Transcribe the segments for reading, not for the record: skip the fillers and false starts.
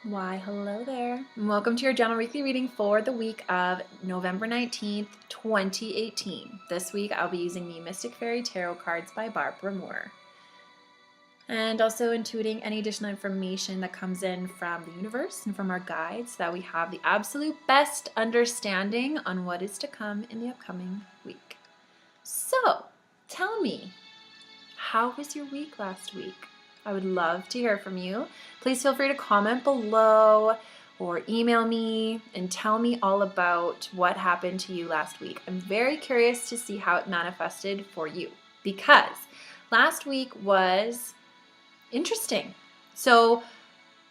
Why, hello there. Welcome to your general weekly reading for the week of November 19th, 2018. This week I'll be using the Mystic Fairy Tarot cards by Barbara Moore. And also intuiting any additional information that comes in from the universe and from our guides so that we have the absolute best understanding on what is to come in the upcoming week. So, tell me, how was your week last week? I would love to hear from you. Please feel free to comment below or email me and tell me all about what happened to you last week. I'm very curious to see how it manifested for you because last week was interesting. So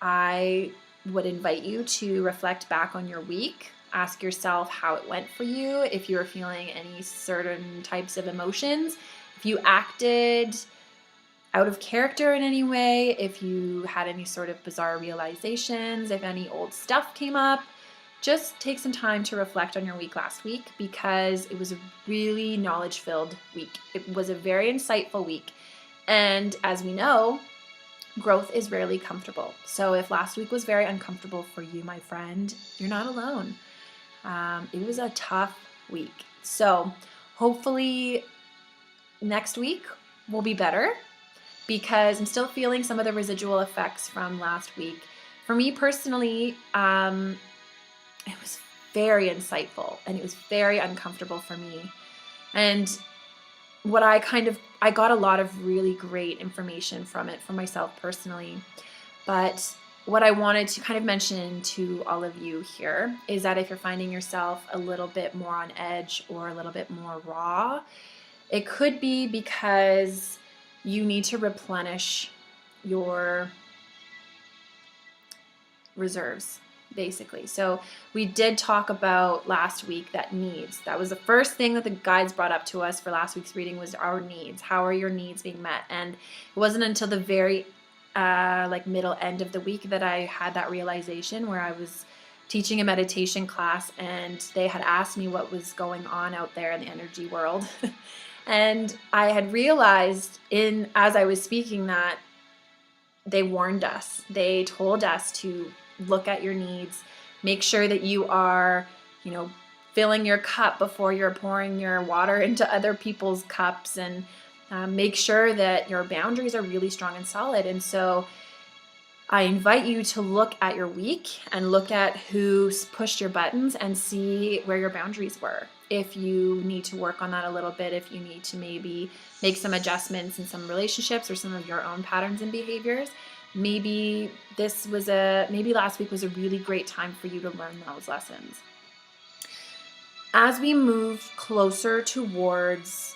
I would invite you to reflect back on your week. Ask yourself how it went for you, if you were feeling any certain types of emotions, if you acted out of character in any way, if you had any sort of bizarre realizations, if any old stuff came up. Just take some time to reflect on your week last week because it was a really knowledge-filled week. It was a very insightful week. And as we know, growth is rarely comfortable. So if last week was very uncomfortable for you, my friend, you're not alone. It was a tough week. So hopefully next week will be better because I'm still feeling some of the residual effects from last week. For me personally, it was very insightful and it was very uncomfortable for me. And what I got a lot of really great information from it for myself personally. But what I wanted to kind of mention to all of you here is that if you're finding yourself a little bit more on edge or a little bit more raw, it could be because you need to replenish your reserves, basically. So we did talk about last week that needs. That was the first thing that the guides brought up to us for last week's reading was our needs. How are your needs being met? And it wasn't until the very middle end of the week that I had that realization where I was teaching a meditation class and they had asked me what was going on out there in the energy world. And I had realized as I was speaking that they warned us. They told us to look at your needs, make sure that you are, filling your cup before you're pouring your water into other people's cups, and make sure that your boundaries are really strong and solid. And so I invite you to look at your week and look at who's pushed your buttons and see where your boundaries were. If you need to work on that a little bit, if you need to maybe make some adjustments in some relationships or some of your own patterns and behaviors, maybe last week was a really great time for you to learn those lessons. As we move closer towards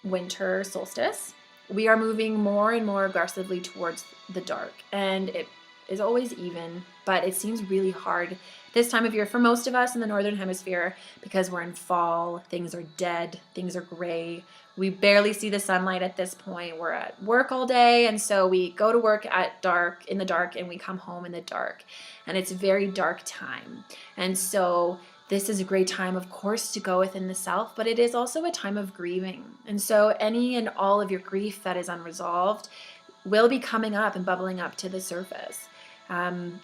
winter solstice, we are moving more and more aggressively towards the dark, and it is always even, but it seems really hard this time of year for most of us in the Northern Hemisphere because we're in fall, things are dead, things are gray. We barely see the sunlight at this point. We're at work all day, and so we go to work in the dark, and we come home in the dark, and it's a very dark time. And so this is a great time, of course, to go within the self, but it is also a time of grieving. And so any and all of your grief that is unresolved will be coming up and bubbling up to the surface.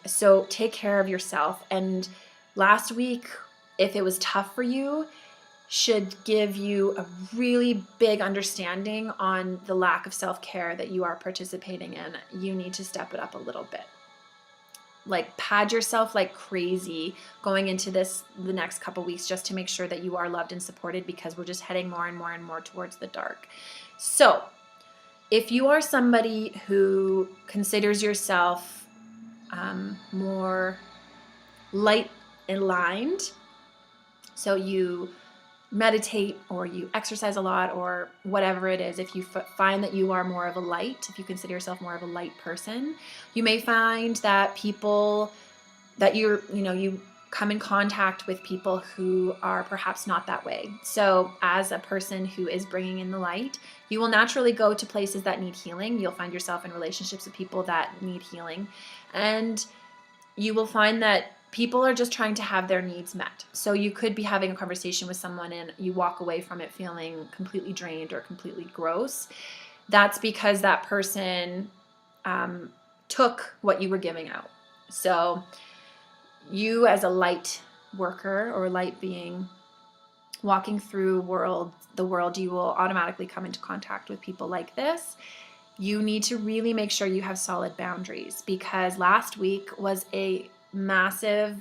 So take care of yourself. And last week, if it was tough for you, should give you a really big understanding on the lack of self-care that you are participating in. You need to step it up a little bit. Like pad yourself like crazy going into the next couple weeks just to make sure that you are loved and supported because we're just heading more and more and more towards the dark. So if you are somebody who considers yourself more light aligned, so you meditate or you exercise a lot or whatever it is, if you find that you are more of a light, if you consider yourself more of a light person, you may find that people that you come in contact with people who are perhaps not that way. So as a person who is bringing in the light, you will naturally go to places that need healing. You'll find yourself in relationships with people that need healing, and you will find that people are just trying to have their needs met. So you could be having a conversation with someone and you walk away from it feeling completely drained or completely gross. That's because that person took what you were giving out. So you as a light worker or light being walking through the world, you will automatically come into contact with people like this. You need to really make sure you have solid boundaries, because last week was a massive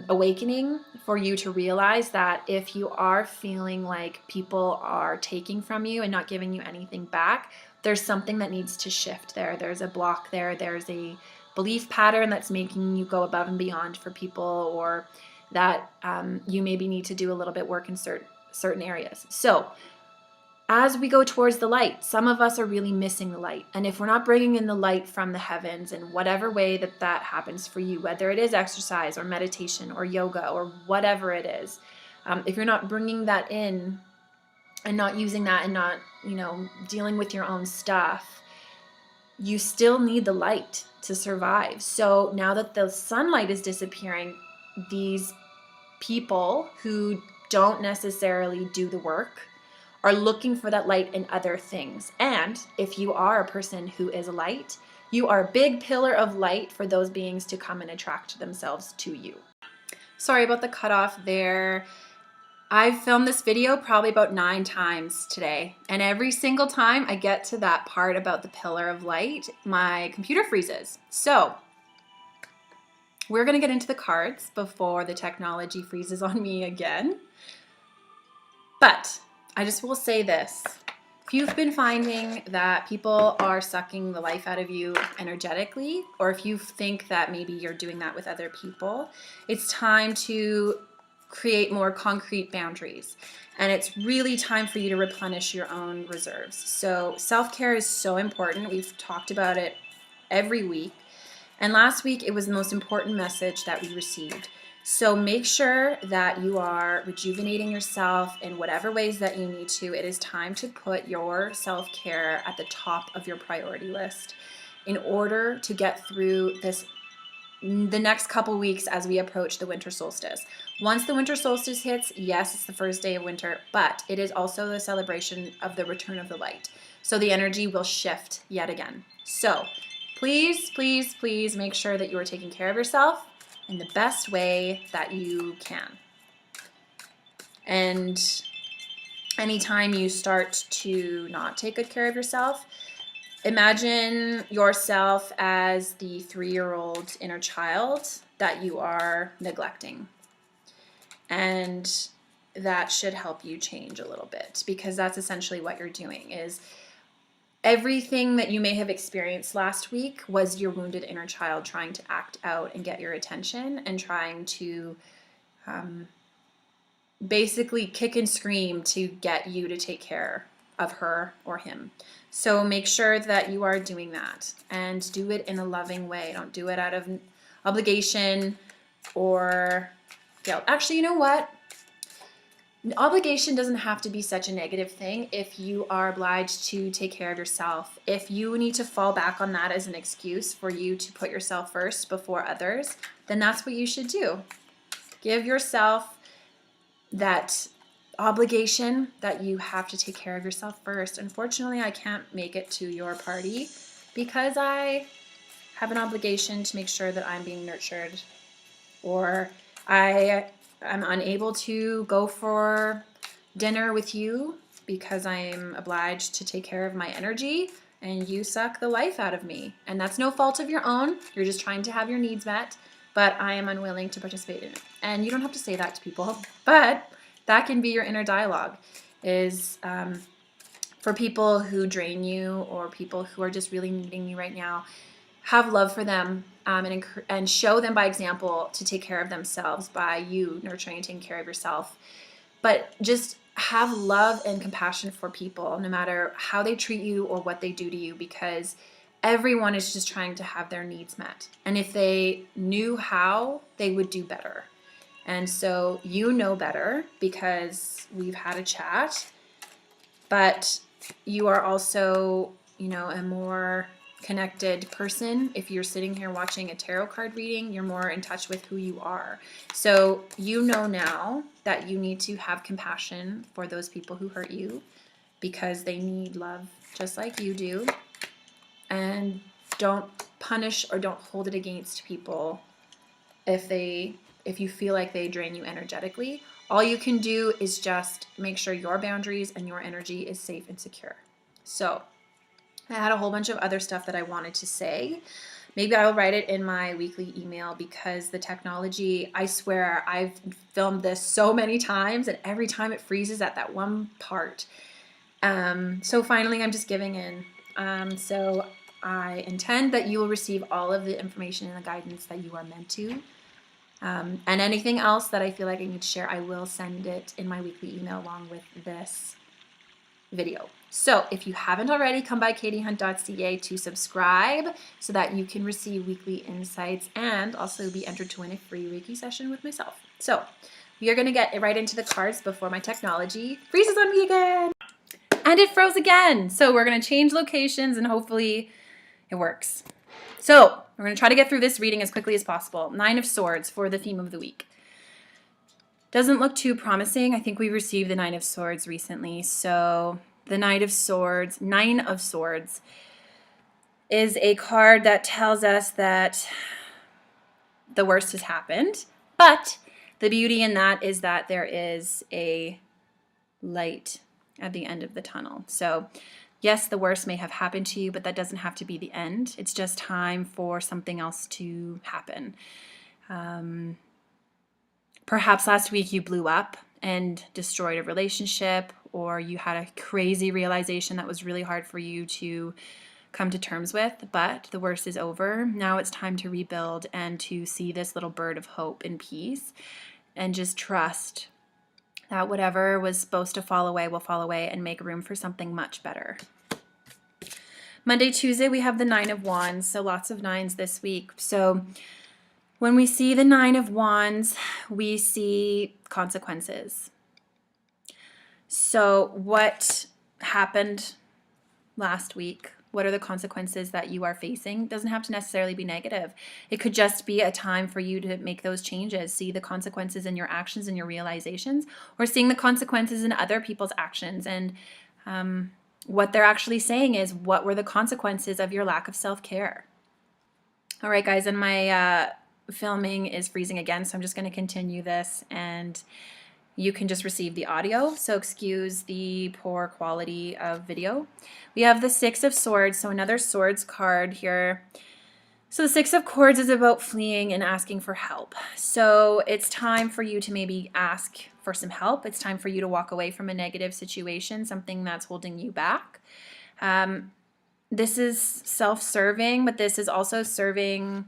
awakening for you to realize that if you are feeling like people are taking from you and not giving you anything back, there's something that needs to shift there. There's a block there. There's a belief pattern that's making you go above and beyond for people, or that you maybe need to do a little bit work in certain areas. So as we go towards the light, some of us are really missing the light. And if we're not bringing in the light from the heavens in whatever way that happens for you, whether it is exercise or meditation or yoga or whatever it is, if you're not bringing that in and not using that and not, dealing with your own stuff, you still need the light to survive. So now that the sunlight is disappearing, these people who don't necessarily do the work are looking for that light in other things. And if you are a person who is a light, you are a big pillar of light for those beings to come and attract themselves to you. Sorry about the cutoff there. I've filmed this video probably about 9 times today, and every single time I get to that part about the pillar of light, my computer freezes. So we're going to get into the cards before the technology freezes on me again. But I just will say this. If you've been finding that people are sucking the life out of you energetically, or if you think that maybe you're doing that with other people, it's time to create more concrete boundaries. And it's really time for you to replenish your own reserves. So self-care is so important. We've talked about it every week. And last week, it was the most important message that we received. So make sure that you are rejuvenating yourself in whatever ways that you need to. It is time to put your self-care at the top of your priority list in order to get through the next couple weeks as we approach the winter solstice. Once the winter solstice hits, yes, it's the first day of winter, but it is also the celebration of the return of the light. So the energy will shift yet again. So please, please, please make sure that you are taking care of yourself in the best way that you can. And anytime you start to not take good care of yourself, imagine yourself as the 3-year-old inner child that you are neglecting. And that should help you change a little bit, because that's essentially what you're doing. Is everything that you may have experienced last week was your wounded inner child trying to act out and get your attention, and trying to basically kick and scream to get you to take care of her or him. So make sure that you are doing that, and do it in a loving way. Don't do it out of obligation or guilt. Actually, you know what? Obligation doesn't have to be such a negative thing if you are obliged to take care of yourself. If you need to fall back on that as an excuse for you to put yourself first before others, then that's what you should do. Give yourself that obligation that you have to take care of yourself first. Unfortunately, I can't make it to your party because I have an obligation to make sure that I'm being nurtured, or I'm unable to go for dinner with you because I'm obliged to take care of my energy and you suck the life out of me. And that's no fault of your own. You're just trying to have your needs met, but I am unwilling to participate in it. And you don't have to say that to people, but that can be your inner dialogue, is for people who drain you or people who are just really needing you right now. Have love for them, and show them by example to take care of themselves by you nurturing and taking care of yourself. But just have love and compassion for people, no matter how they treat you or what they do to you, because everyone is just trying to have their needs met. And if they knew how, they would do better. And so you know better because we've had a chat, but you are also, a more connected person. If you're sitting here watching a tarot card reading, you're more in touch with who you are. So you know now that you need to have compassion for those people who hurt you, because they need love just like you do. And don't punish or don't hold it against people if you feel like they drain you energetically. All you can do is just make sure your boundaries and your energy is safe and secure. So I had a whole bunch of other stuff that I wanted to say. Maybe I'll write it in my weekly email, because the technology, I swear, I've filmed this so many times and every time it freezes at that one part. So finally I'm just giving in. So I intend that you will receive all of the information and the guidance that you are meant to. And anything else that I feel like I need to share, I will send it in my weekly email along with this video. So if you haven't already, come by katiehunt.ca to subscribe so that you can receive weekly insights and also be entered to win a free Reiki session with myself. So we are going to get right into the cards before my technology freezes on me again. And it froze again. So we're going to change locations and hopefully it works. So we're going to try to get through this reading as quickly as possible. 9 of Swords for the theme of the week. Doesn't look too promising. I think we received the 9 of Swords recently. So the 9 of Swords is a card that tells us that the worst has happened. But the beauty in that is that there is a light at the end of the tunnel. So yes, the worst may have happened to you, but that doesn't have to be the end. It's just time for something else to happen. Perhaps last week you blew up and destroyed a relationship, or you had a crazy realization that was really hard for you to come to terms with, but the worst is over. Now it's time to rebuild and to see this little bird of hope and peace, and just trust that whatever was supposed to fall away will fall away and make room for something much better. Monday, Tuesday, we have the 9 of Wands, so lots of 9s this week. So when we see the 9 of Wands, we see consequences. So what happened last week? What are the consequences that you are facing? It doesn't have to necessarily be negative. It could just be a time for you to make those changes, see the consequences in your actions and your realizations, or seeing the consequences in other people's actions. And what they're actually saying is, what were the consequences of your lack of self-care? All right, guys, and my filming is freezing again, so I'm just going to continue this, and you can just receive the audio, so excuse the poor quality of video. We have the 6 of Swords, so another Swords card here. So the 6 of Swords is about fleeing and asking for help. So it's time for you to maybe ask for some help. It's time for you to walk away from a negative situation, something that's holding you back. This is self-serving, but this is also serving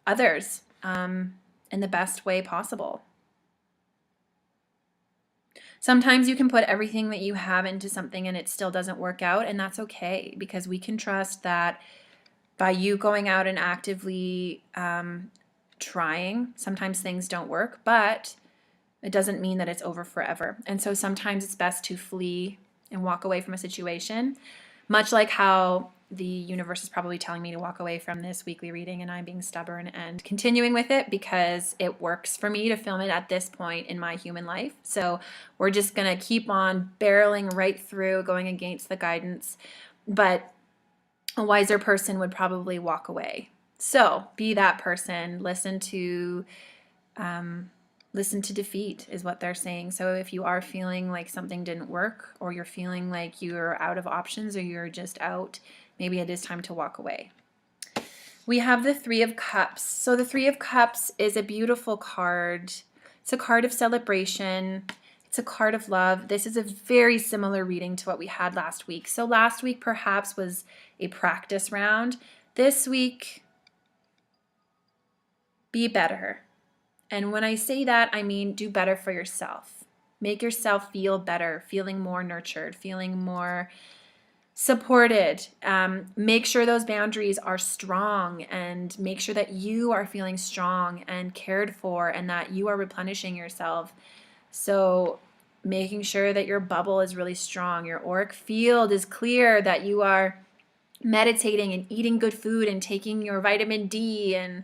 others in the best way possible. Sometimes you can put everything that you have into something and it still doesn't work out, and that's okay, because we can trust that by you going out and actively trying, sometimes things don't work, but it doesn't mean that it's over forever. And so sometimes it's best to flee and walk away from a situation, much like how the universe is probably telling me to walk away from this weekly reading, and I'm being stubborn and continuing with it because it works for me to film it at this point in my human life. So we're just going to keep on barreling right through, going against the guidance. But a wiser person would probably walk away. So be that person. Listen to defeat is what they're saying. So if you are feeling like something didn't work, or you're feeling like you're out of options, or you're just out, maybe it is time to walk away. We have the 3 of Cups. So the 3 of Cups is a beautiful card. It's a card of celebration. It's a card of love. This is a very similar reading to what we had last week. So last week perhaps was a practice round. This week, be better. And when I say that, I mean do better for yourself. Make yourself feel better, feeling more nurtured, feeling more supported. Make sure those boundaries are strong, and make sure that you are feeling strong and cared for, and that you are replenishing yourself. So making sure that your bubble is really strong, your auric field is clear, that you are meditating and eating good food and taking your vitamin D and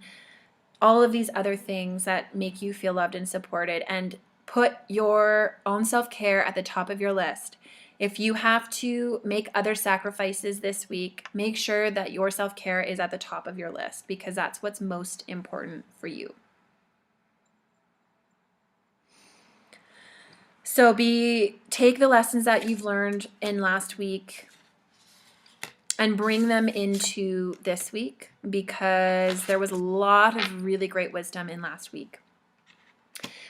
all of these other things that make you feel loved and supported, and put your own self-care at the top of your list. If you have to make other sacrifices this week, make sure that your self-care is at the top of your list because that's what's most important for you. So take the lessons that you've learned in last week and bring them into this week because there was a lot of really great wisdom in last week.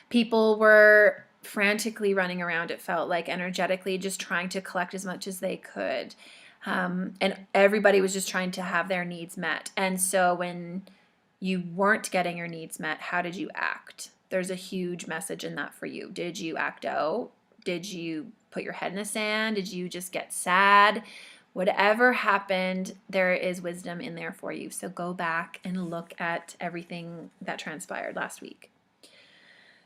People were frantically running around, it felt like, energetically, just trying to collect as much as they could. And everybody was just trying to have their needs met. And so when you weren't getting your needs met, how did you act? There's a huge message in that for you. Did you act out? Did you put your head in the sand? Did you just get sad? Whatever happened, there is wisdom in there for you. So go back and look at everything that transpired last week.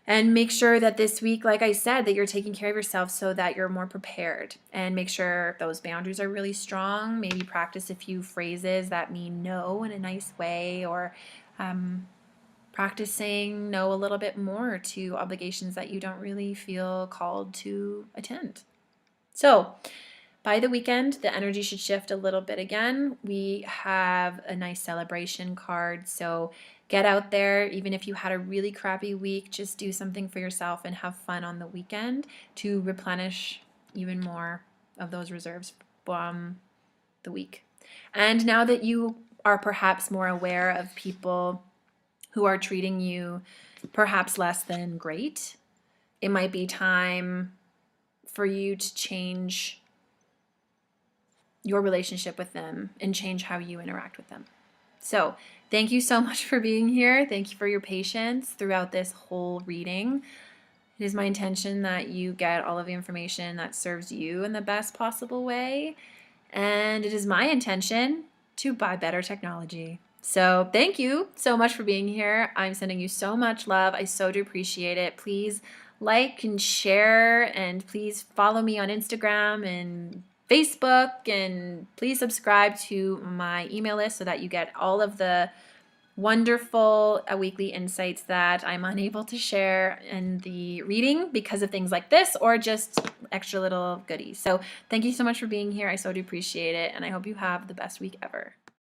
And make sure that this week, like I said, that you're taking care of yourself so that you're more prepared. And make sure those boundaries are really strong. Maybe practice a few phrases that mean no in a nice way, or practice saying no a little bit more to obligations that you don't really feel called to attend. So by the weekend, the energy should shift a little bit again. We have a nice celebration card, so get out there. Even if you had a really crappy week, just do something for yourself and have fun on the weekend to replenish even more of those reserves from the week. And now that you are perhaps more aware of people who are treating you perhaps less than great, it might be time for you to change your relationship with them and change how you interact with them. So thank you so much for being here. Thank you for your patience throughout this whole reading. It is my intention that you get all of the information that serves you in the best possible way. And it is my intention to buy better technology. So thank you so much for being here. I'm sending you so much love. I so do appreciate it. Please like and share, and please follow me on Instagram and Facebook, and please subscribe to my email list so that you get all of the wonderful weekly insights that I'm unable to share in the reading because of things like this or just extra little goodies. So thank you so much for being here. I so do appreciate it, and I hope you have the best week ever.